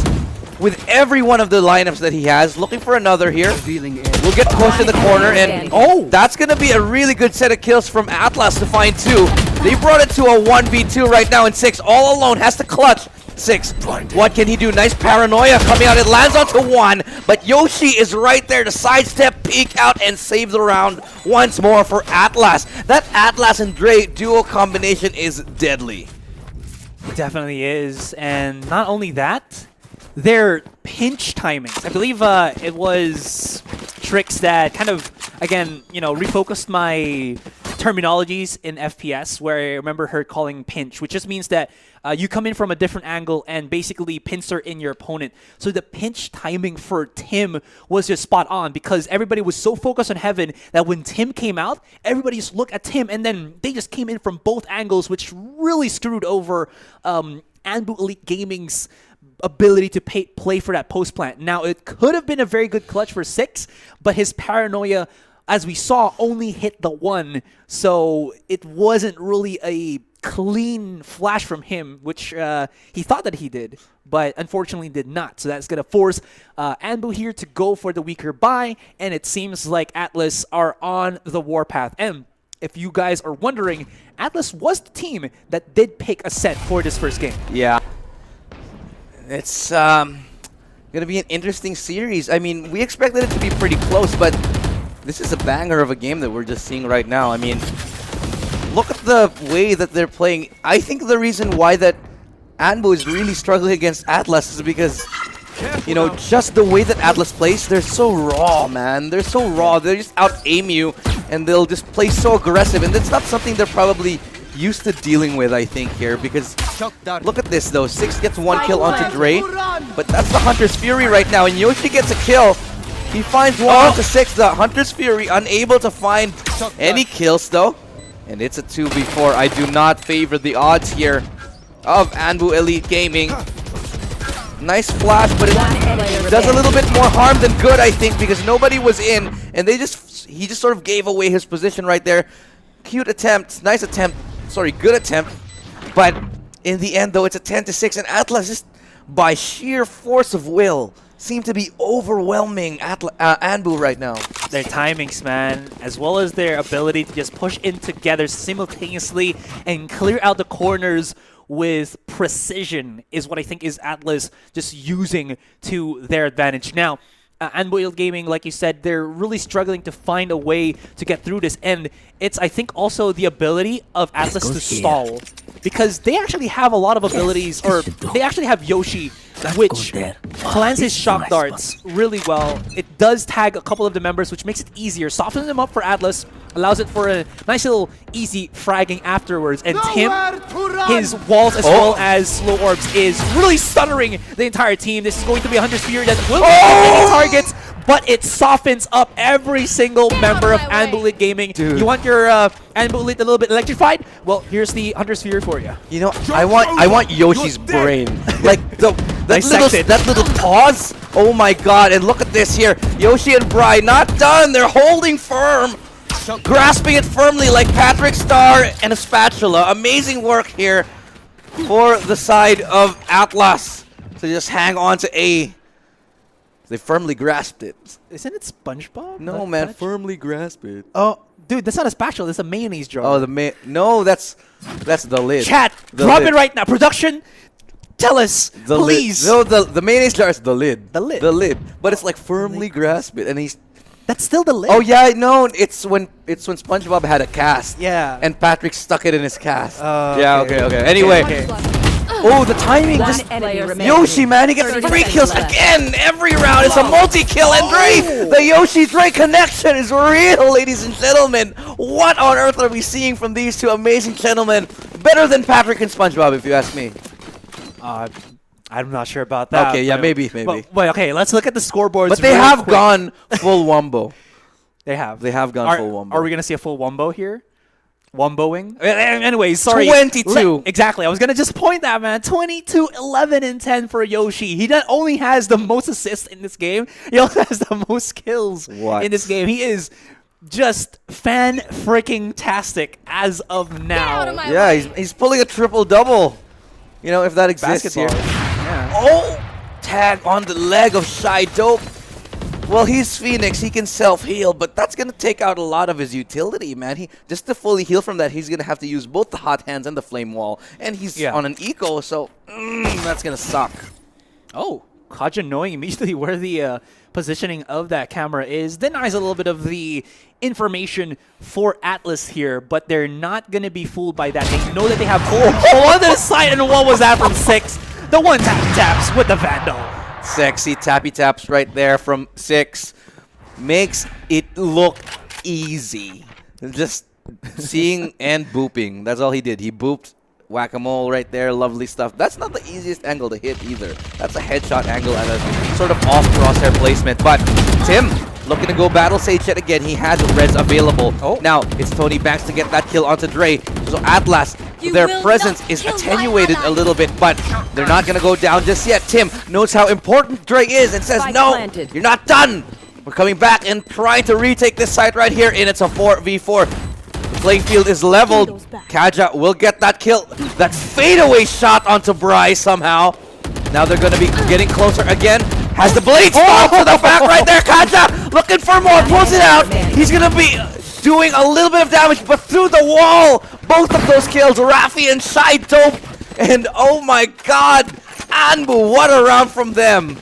with every one of the lineups that he has. Looking for another here. We'll get pushed in the corner, and that's going to be a really good set of kills from Atlas to find 2. They brought it to a 1v2 right now, and 6 all alone has to clutch. 6, what can he do? Nice paranoia coming out. It lands onto 1, but Yoshi is right there to sidestep, peek out, and save the round once more for Atlas. That Atlas and Dre duo combination is deadly. It definitely is, and not only that, their pinch timings. I believe it was Tricks that kind of, again, you know, refocused my terminologies in FPS, where I remember her calling pinch, which just means that you come in from a different angle and basically pincer in your opponent. So the pinch timing for Tim was just spot on, because everybody was so focused on Heaven that when Tim came out, everybody just looked at Tim, and then they just came in from both angles, which really screwed over Anbu Elite Gaming's ability to play for that post plant. Now, it could have been a very good clutch for 6, but his paranoia, as we saw, only hit the 1, so it wasn't really a clean flash from him, which he thought that he did, but unfortunately did not. So that's going to force Anbu here to go for the weaker buy, and it seems like Atlas are on the warpath. And if you guys are wondering, Atlas was the team that did pick a set for this first game. Yeah. It's going to be an interesting series. I mean, we expected it to be pretty close, but this is a banger of a game that we're just seeing right now. I mean, look at the way that they're playing. I think the reason why that Anbu is really struggling against Atlas is because, you know, just the way that Atlas plays, they're so raw, man. They're so raw. They just out-aim you, and they'll just play so aggressive. And that's not something they're probably used to dealing with, I think, here, because look at this, though. 6 gets 1 kill onto Dre, but that's the Hunter's Fury right now, and Yoshi gets a kill. He finds 1 onto 6. The Hunter's Fury unable to find any kills, though, and it's a 2v4. I do not favor the odds here of Anbu Elite Gaming. Nice flash, but it does a little bit more harm than good, I think, because nobody was in, and he just sort of gave away his position right there. Cute attempt, nice attempt. Sorry, good attempt, but in the end, though, it's a 10-6, and Atlas, just by sheer force of will, seem to be overwhelming Anbu right now. Their timings, man, as well as their ability to just push in together simultaneously and clear out the corners with precision is what I think is Atlas just using to their advantage. Now, Anbu Gaming, like you said, they're really struggling to find a way to get through this, and it's, I think, also the ability of Atlas to stall, because they actually have a lot of abilities, or they actually have Yoshi, which plans his shock darts really well. It does tag a couple of the members, which makes it easier, softens them up for Atlas, allows it for a nice little easy fragging afterwards, and Tim his walls as well as slow orbs is really stuttering the entire team. This is going to be a Hunter's Fury that will not any targets, but it softens up every single member of Anbu Gaming. Dude. You want your Anbu a little bit electrified? Well, here's the Hunter's Fury for you. You know, I want Yoshi's brain. Like that little pause. Oh my god, and look at this here. Yoshi and Bri not done. They're holding firm. Grasping it firmly like Patrick Star and a spatula. Amazing work here for the side of Atlas. So just hang on to A. They firmly grasped it. Isn't it SpongeBob? No, That man, touch? firmly grasp it. Oh, dude, that's not a spatula. That's a mayonnaise jar. Oh, no, that's the lid. Chat, The drop lid. it right now. Production, tell us, The please. Lid. No, the mayonnaise jar is the lid. The lid. The lid. But it's like firmly grasp it, and he's. That's still the lid. Oh yeah, no, it's when SpongeBob had a cast. Yeah. And Patrick stuck it in his cast. Oh, yeah. okay. Okay. Anyway. Okay. Oh, the timing. One Just enemy remaining. Yoshi, man, he gets 30 3 seconds kills left. again every round. It's a multi-kill, and Dre, the Yoshi-Dre connection is real, ladies and gentlemen. What on earth are we seeing from these two amazing gentlemen? Better than Patrick and SpongeBob, if you ask me. I'm not sure about that. Okay, yeah, but- maybe. But okay, let's look at the scoreboards. But they real have quick. gone full wombo. They have. They have gone full wombo. Are we gonna see a full wombo here? Womboing? Anyways, sorry. 22. Exactly. I was gonna just point that, man. 22, 11, and 10 for Yoshi. He not only has the most assists in this game, he also has the most kills in this game. He is just fan-freaking-tastic as of now. Yeah, he's pulling a triple-double. You know, if that exists Basketball. here. Yeah. Oh! Tag on the leg of Shy Dope. Well, he's Phoenix. He can self-heal, but that's going to take out a lot of his utility, man. Just to fully heal from that, he's going to have to use both the hot hands and the flame wall. And he's on an eco, so that's going to suck. Oh, Kaja knowing immediately where the positioning of that camera is denies a little bit of the information for Atlas here, but they're not going to be fooled by that. They know that they have full on the side, and what was that from 6? The one taps with the Vandal. Sexy tappy taps right there from 6. Makes it look easy. Just seeing and booping. That's all he did. He booped whack-a-mole right there. Lovely stuff. That's not the easiest angle to hit either. That's a headshot angle at a sort of off crosshair placement. But Tim looking to go battle sage yet again. He has res available. Oh. Now it's Tony Banks to get that kill onto Dre. So Atlas, their presence is attenuated a little bit, but they're not going to go down just yet. Tim knows how important Dre is and says, no, you're not done. We're coming back and trying to retake this site right here, and it's a 4v4. The playing field is leveled. Kaja will get that kill. That fadeaway shot onto Bry somehow. Now they're going to be getting closer again. Has the blade spawn to the back right there. Kaja looking for more. Pulls it out. He's going to be doing a little bit of damage, but through the wall. Both of those kills, Rafi and Shy Dope. And oh my god, Anbu, what a round from them.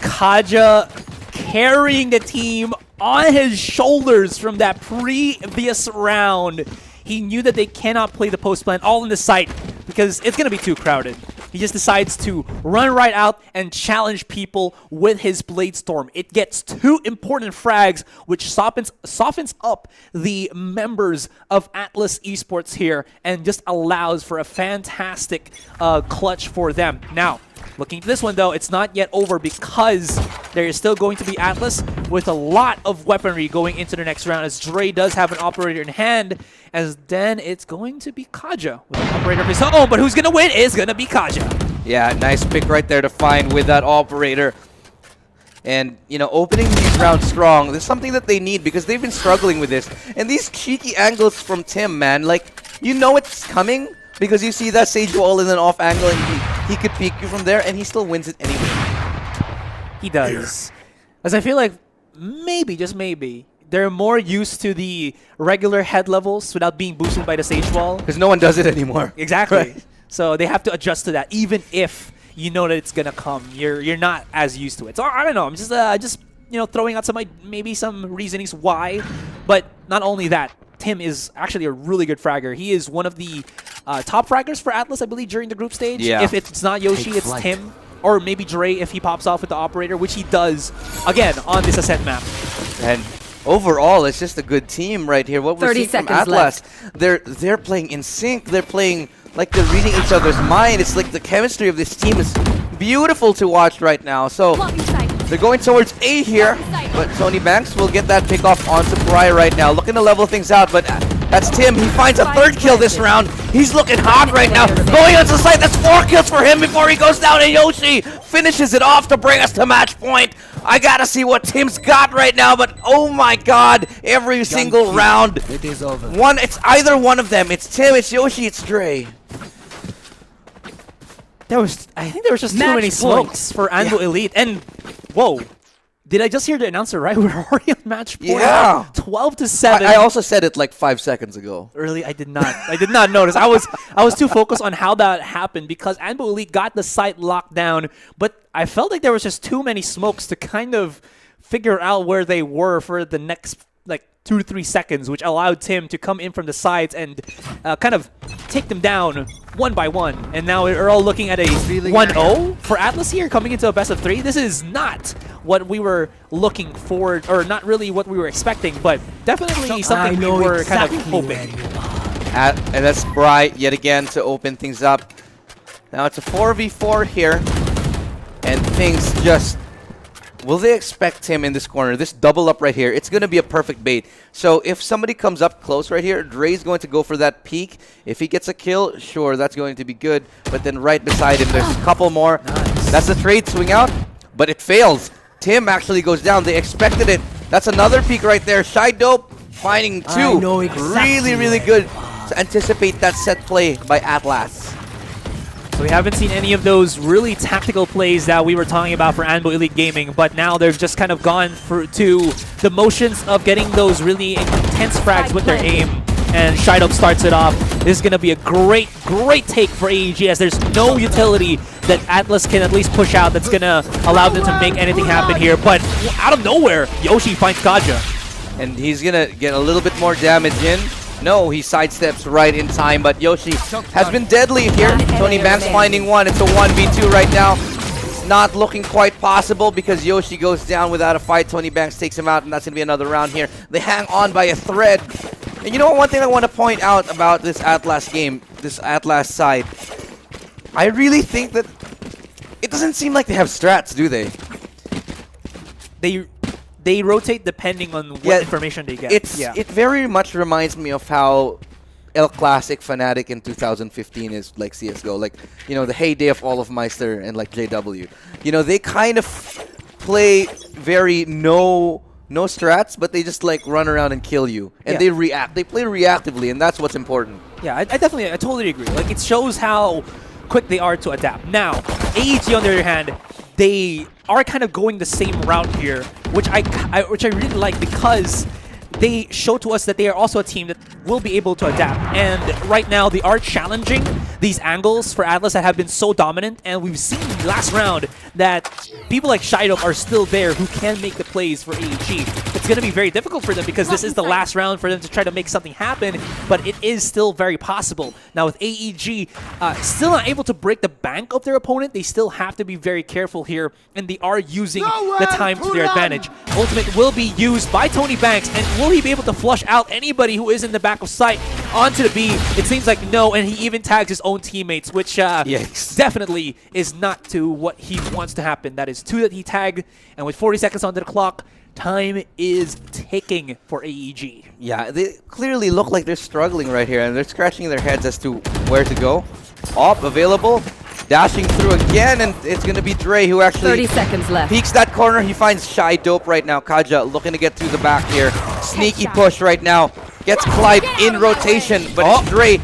Kaja carrying the team on his shoulders from that previous round. He knew that they cannot play the post plan all in the site because it's going to be too crowded. He just decides to run right out and challenge people with his Blade Storm. It gets 2 important frags, which softens up the members of Atlas Esports here and just allows for a fantastic clutch for them. Now, looking at this one, though, it's not yet over because there is still going to be Atlas with a lot of weaponry going into the next round, as Dre does have an operator in hand, as then it's going to be Kaja with an operator of his own, but who's going to win is going to be Kaja. Yeah, nice pick right there to find with that operator. And, you know, opening these rounds strong, there's something that they need because they've been struggling with this. And these cheeky angles from Tim, man, like, you know it's coming because you see that Sage wall in an off angle and he could peek you from there and he still wins it anyway. He does. As I feel like maybe, just maybe, they're more used to the regular head levels without being boosted by the Sage wall. Because no one does it anymore. Exactly. Right. So they have to adjust to that, even if you know that it's gonna come. You're not as used to it. So I don't know. I'm just you know, throwing out maybe some reasonings why. But not only that, Tim is actually a really good fragger. He is one of the top fraggers for Atlas, I believe, during the group stage. Yeah. If it's not Yoshi, it's Tim. Or maybe Dre if he pops off with the operator, which he does, again, on this Ascent map. And overall, it's just a good team right here. What we're 30 seeing from seconds Atlas, they're playing in sync. They're playing like they're reading each other's mind. It's like the chemistry of this team is beautiful to watch right now. So they're going towards A here, but Tony Banks will get that pickoff onto Bry right now. Looking to level things out, but that's Tim. He finds a third kill this round. He's looking hot right now. Going onto the site, that's 4 kills for him before he goes down, and Yoshi finishes it off to bring us to match point. I gotta see what Tim's got right now, but oh my god, every single round. It is over. It's either one of them. It's Tim, it's Yoshi, it's Dre. I think there was just too many smokes for Anbu Elite. And whoa, did I just hear the announcer right? We're already on match point. Yeah. 12-7. I also said it like 5 seconds ago. Really, I did not. I did not notice. I was too focused on how that happened because Anbu Elite got the site locked down, but I felt like there was just too many smokes to kind of figure out where they were for the next like 2 to 3 seconds, which allowed Tim to come in from the sides and kind of take them down one by one. And now we're all looking at a 1-0 for Atlas here, coming into a best of 3. This is not what we were looking forward, or not really what we were expecting, but definitely something we were kind of hoping. And that's Bry yet again to open things up. Now it's a 4v4 here, and things just... Will they expect him in this corner? This double up right here, it's going to be a perfect bait. So if somebody comes up close right here, Dre's going to go for that peek. If he gets a kill, sure, that's going to be good. But then right beside him, there's a couple more. Nice. That's the trade swing out, but it fails. Tim actually goes down. They expected it. That's another peek right there. Shy Dope finding 2. I know exactly really good to anticipate that set play by Atlas. So we haven't seen any of those really tactical plays that we were talking about for Anbu Elite Gaming, but now they've just kind of gone to the motions of getting those really intense frags with their aim. And Shidope starts it off. This is going to be a great take for AEG, as there's no utility that Atlas can at least push out that's going to allow them to make anything happen here. But out of nowhere, Yoshi finds Kaja. And he's going to get a little bit more damage in. No, he sidesteps right in time, but Yoshi has been deadly here. Tony Banks finding 1. It's a 1v2 right now. It's not looking quite possible because Yoshi goes down without a fight. Tony Banks takes him out, and that's going to be another round here. They hang on by a thread. And you know what? One thing I want to point out about this Atlas game, this Atlas side, I really think that it doesn't seem like they have strats, do they? They rotate depending on what information they get. It very much reminds me of how El Clasic Fnatic in 2015 is like CSGO. Like, you know, the heyday of all of Meister and like JW. You know, they kind of play very no strats, but they just like run around and kill you. And they react. They play reactively, and that's what's important. Yeah, I totally agree. Like, it shows how quick they are to adapt. Now, AEG on the other hand, they are kind of going the same route here, which I really like, because they show to us that they are also a team that will be able to adapt. And right now, they are challenging these angles for Atlas that have been so dominant. And we've seen last round that people like Shidope are still there who can make the plays for AEG. It's going to be very difficult for them because this is the last round for them to try to make something happen, but it is still very possible. Now with AEG still not able to break the bank of their opponent, they still have to be very careful here, and they are using the time to their advantage. Ultimate will be used by Tony Banks, and will he be able to flush out anybody who is in the back of sight onto the B? It seems like no, and he even tags his own teammates, which definitely is not to what he wants to happen. That is 2 that he tagged, and with 40 seconds on the clock, time is ticking for AEG. Yeah, they clearly look like they're struggling right here, and they're scratching their heads as to where to go. Op available, dashing through again, and it's going to be Dre who actually 30 seconds left. Peeks that corner. He finds Shy Dope right now. Kaja looking to get through the back here. Sneaky push right now. Gets Clyde in rotation, but it's Dre.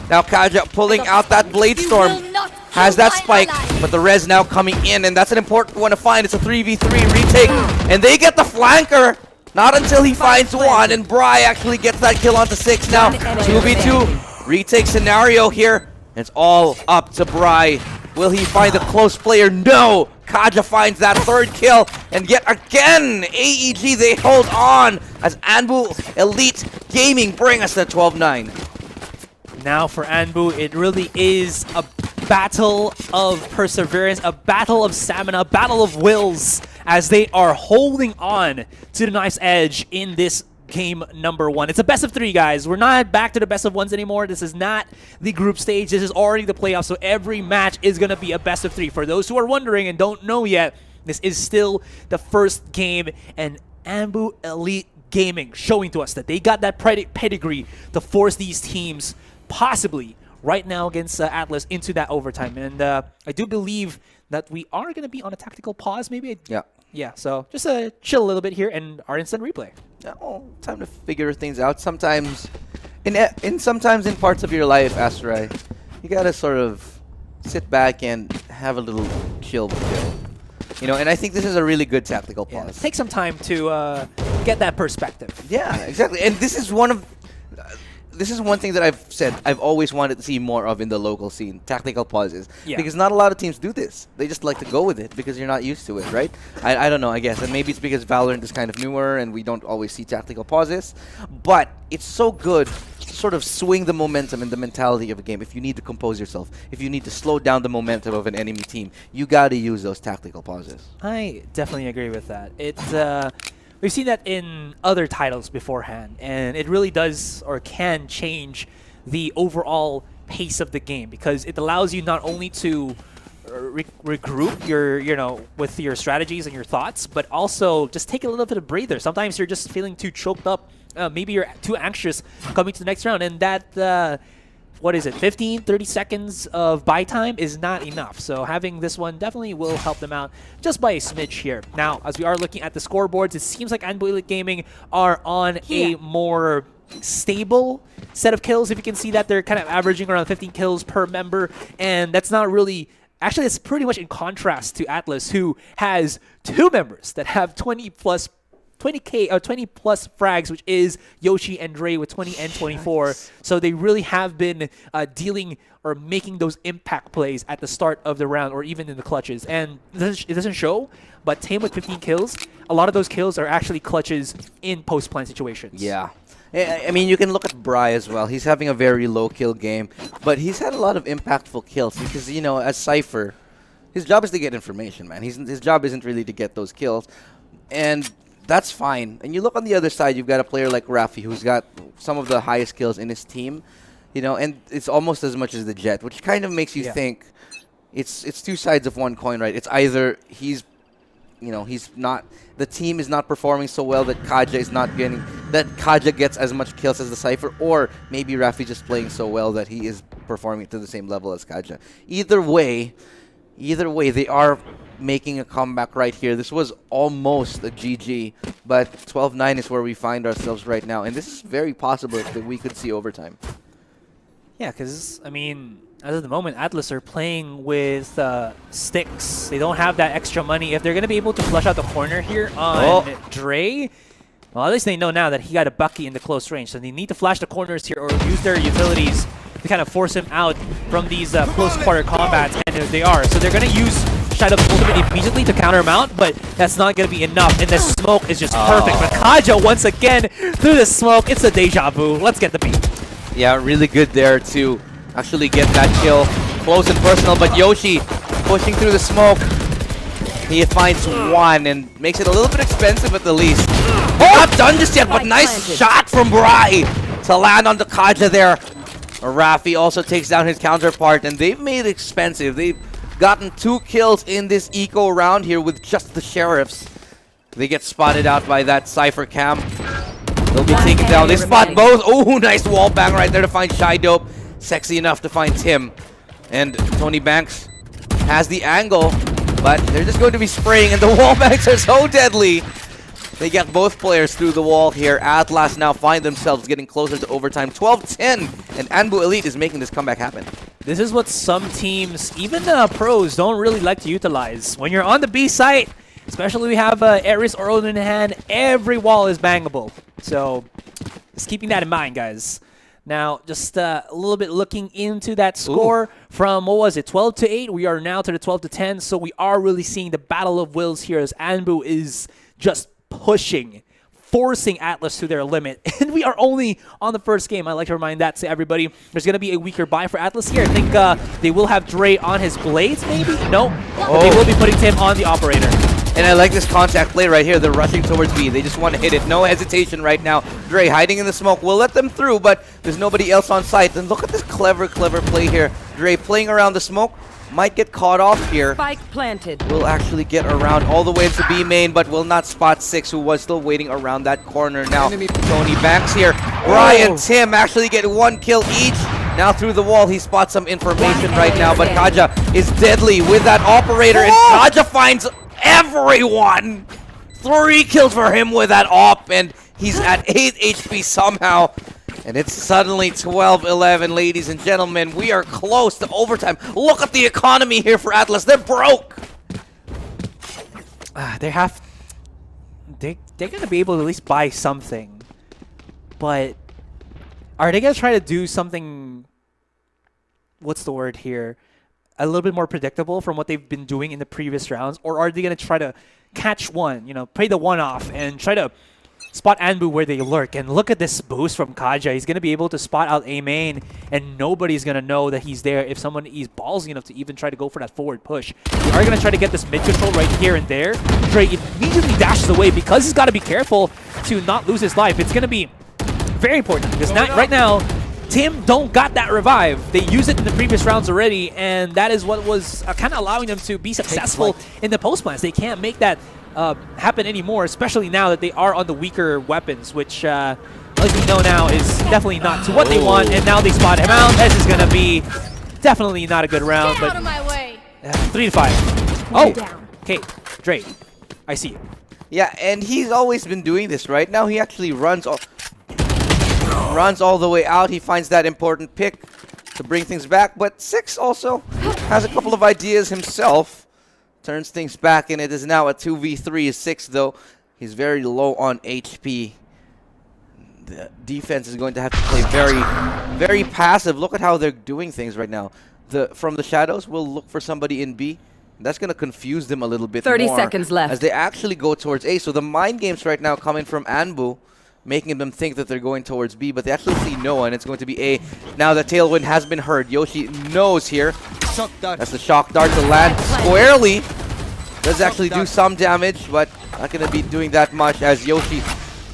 Now Kaja pulling out that Blade Storm. Has that spike, but the res now coming in, and that's an important one to find. It's a 3v3 retake, and they get the flanker. Not until he finds 1, and Bry actually gets that kill onto 6 now. 2v2 retake scenario here. It's all up to Bry. Will he find the close player? No! Kaja finds that 3rd kill, and yet again, AEG, they hold on as Anbu Elite Gaming bring us to 12-9. Now for Anbu, it really is a battle of perseverance, a battle of stamina, a battle of wills, as they are holding on to the knife's edge in this game number 1. It's a best of 3, guys. We're not back to the best of 1s anymore. This is not the group stage. This is already the playoffs, so every match is going to be a best of 3. For those who are wondering and don't know yet, this is still the first game, and Anbu Elite Gaming showing to us that they got that pedigree to force these teams possibly right now against Atlas into that overtime. And I do believe that we are going to be on a tactical pause, maybe. Yeah, so just chill a little bit here and our instant replay. Oh, time to figure things out. Sometimes, sometimes in parts of your life, Asterai, you gotta sort of sit back and have a little chill. You know, and I think this is a really good tactical pause. Yeah, take some time to get that perspective. Yeah, exactly. And this is one thing that I've said I've always wanted to see more of in the local scene, tactical pauses. Yeah. Because not a lot of teams do this. They just like to go with it because you're not used to it, right? I don't know, I guess. And maybe it's because Valorant is kind of newer and we don't always see tactical pauses. But it's so good to sort of swing the momentum and the mentality of a game. If you need to compose yourself, if you need to slow down the momentum of an enemy team, you got to use those tactical pauses. I definitely agree with that. We've seen that in other titles beforehand, and it really does or can change the overall pace of the game because it allows you not only to regroup with your strategies and your thoughts, but also just take a little bit of breather. Sometimes you're just feeling too choked up. Maybe you're too anxious coming to the next round, and that 15-30 seconds of buy time is not enough. So having this one definitely will help them out just by a smidge here. Now, as we are looking at the scoreboards, it seems like Anbu Elite Gaming are on a more stable set of kills. If you can see that, they're kind of averaging around 15 kills per member, and that's not really... Actually, it's pretty much in contrast to Atlas, who has 2 members that have 20 plus frags, which is Yoshi and Dre with 20 and 24. So they really have been dealing or making those impact plays at the start of the round or even in the clutches. And it doesn't show, but Tame with 15 kills, a lot of those kills are actually clutches in post-plant situations. Yeah. I mean, you can look at Bry as well. He's having a very low kill game, but he's had a lot of impactful kills because, you know, as Cypher, his job is to get information, man. His job isn't really to get those kills. And that's fine. And you look on the other side, you've got a player like Rafi who's got some of the highest kills in his team, you know, and it's almost as much as the Jet, which kind of makes you think it's 2 sides of one coin, right? It's either the team is not performing so well that Kaja gets as much kills as the Cypher, or maybe Rafi just playing so well that he is performing to the same level as Kaja. Either way, they are making a comeback right here. This was almost a GG, but 12-9 is where we find ourselves right now, and this is very possible that we could see overtime. Yeah, because, I mean, as of the moment, Atlas are playing with sticks. They don't have that extra money. If they're going to be able to flush out the corner here on Dre, well, at least they know now that he got a Bucky in the close range, so they need to flash the corners here or use their utilities to kind of force him out from these close quarter combats, and they are. So they're going to use Shadow's ultimate immediately to counter him out, but that's not going to be enough, and the smoke is just perfect. But Kaja, once again, through the smoke, it's a deja vu. Let's get the beat. Yeah, really good there to actually get that kill close and personal, but Yoshi pushing through the smoke. He finds one and makes it a little bit expensive at the least. Not done just yet, but nice shot from Bry to land on the Kaja there. Rafi also takes down his counterpart, and they've made it expensive. They've gotten 2 kills in this eco round here with just the Sheriffs. They get spotted out by that Cypher cam. They'll be taken down. They spot both. Oh, nice wall bang right there to find Shy Dope. Sexy enough to find Tim. And Tony Banks has the angle, but they're just going to be spraying, and the wall bangs are so deadly. They get both players through the wall here. Atlas now find themselves getting closer to overtime. 12-10, and Anbu Elite is making this comeback happen. This is what some teams, even pros, don't really like to utilize. When you're on the B site, especially when we have Ares or Odin in hand, every wall is bangable. So just keeping that in mind, guys. Now, just a little bit looking into that score from, what was it, 12-8? We are now to the 12-10, so we are really seeing the battle of wills here as Anbu is just pushing, forcing Atlas to their limit. And we are only on the first game. I like to remind that to everybody. There's going to be a weaker buy for Atlas here. I think they will have Dre on his blades, maybe? No. But they will be putting Tim on the operator. And I like this contact play right here. They're rushing towards B. They just want to hit it. No hesitation right now. Dre hiding in the smoke. We'll let them through, but there's nobody else on site. And look at this clever play here. Dre playing around the smoke. Might get caught off here. Spike planted. Will actually get around all the way into B main, but will not spot 6, who was still waiting around that corner. Now, Tony Banks here. Brian, Tim actually get 1 kill each. Now through the wall, he spots some information right now, but Kaja is deadly with that operator, and Kaja finds everyone. 3 kills for him with that op, and he's at 8 HP somehow. And it's suddenly 12-11, ladies and gentlemen. We are close to overtime. Look at the economy here for Atlas. They're broke. They're gonna be able to at least buy something, but are they gonna try to do something? What's the word here? A little bit more predictable from what they've been doing in the previous rounds, or are they gonna try to catch one? You know, play the one off and try to spot Anbu where they lurk. And look at this boost from Kaja. He's going to be able to spot out A main, and nobody's going to know that he's there if someone is ballsy enough to even try to go for that forward push. They are going to try to get this mid control right here and there. Dre immediately dashes away because he's got to be careful to not lose his life. It's going to be very important because right now, Tim don't got that revive. They used it in the previous rounds already, and that is what was kind of allowing them to be successful in the post plans. They can't make that happen anymore, especially now that they are on the weaker weapons, which, as we know now, is definitely not to what they want. And now they spot him out. This is going to be definitely not a good round. Get out of my way. 3 to 5. Oh, okay, Dre, I see you. Yeah, and he's always been doing this, right? Now he actually runs all the way out. He finds that important pick to bring things back. But 6 also has a couple of ideas himself. Turns things back, and it is now a 2v3. 6, though. He's very low on HP. The defense is going to have to play very passive. Look at how they're doing things right now. From the shadows, we'll look for somebody in B. That's going to confuse them a little bit 30 more seconds left. as they actually go towards A. So the mind games right now coming from Anbu, making them think that they're going towards B, but they actually see no one. It's going to be A. Now the tailwind has been heard. Yoshi knows here. That's the shock dart to land squarely. Does actually do some damage, but not going to be doing that much as Yoshi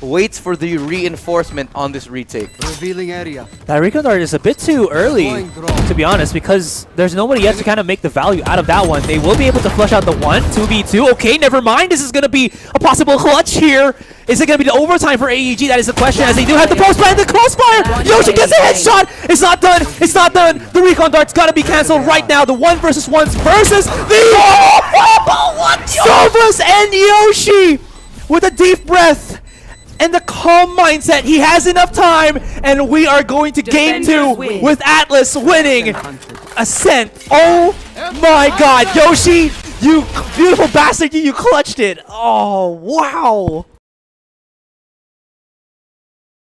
waits for the reinforcement on this retake. Revealing area. That recon dart is a bit too early, to be honest, because there's nobody yet to kind of make the value out of that one. They will be able to flush out the 2v2. Okay, never mind. This is going to be a possible clutch here. Is it going to be the overtime for AEG? That is the question, as they do have the post plan, the crossfire. Yoshi gets a headshot. It's not done. It's not done. The recon dart's got to be canceled right now. The 1 versus 1s versus the Sovas and Yoshi with a deep breath and the calm mindset. He has enough time, and we are going to game 2 with Atlas winning Ascent. Oh my god, Yoshi, you beautiful bastard, you clutched it. Oh, wow.